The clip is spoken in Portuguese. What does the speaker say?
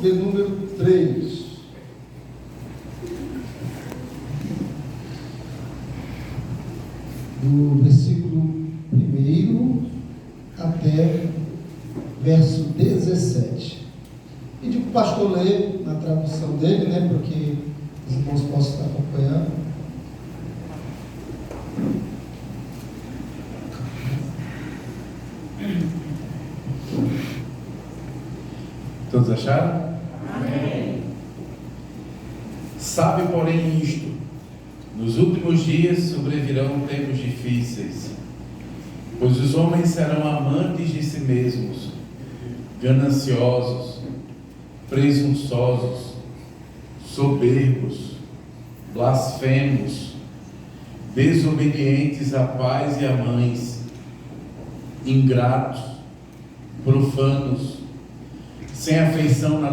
de número 3. Do versículo 1 até verso 17. Pedi para o pastor ler na tradução dele, né, para que os irmãos possam estar acompanhando. Todos acharam? Amém. Sabe, porém, isto: nos últimos dias sobrevirão tempos difíceis, pois os homens serão amantes de si mesmos, gananciosos, presunçosos, soberbos, blasfemos, desobedientes a pais e a mães, ingratos, profanos, sem afeição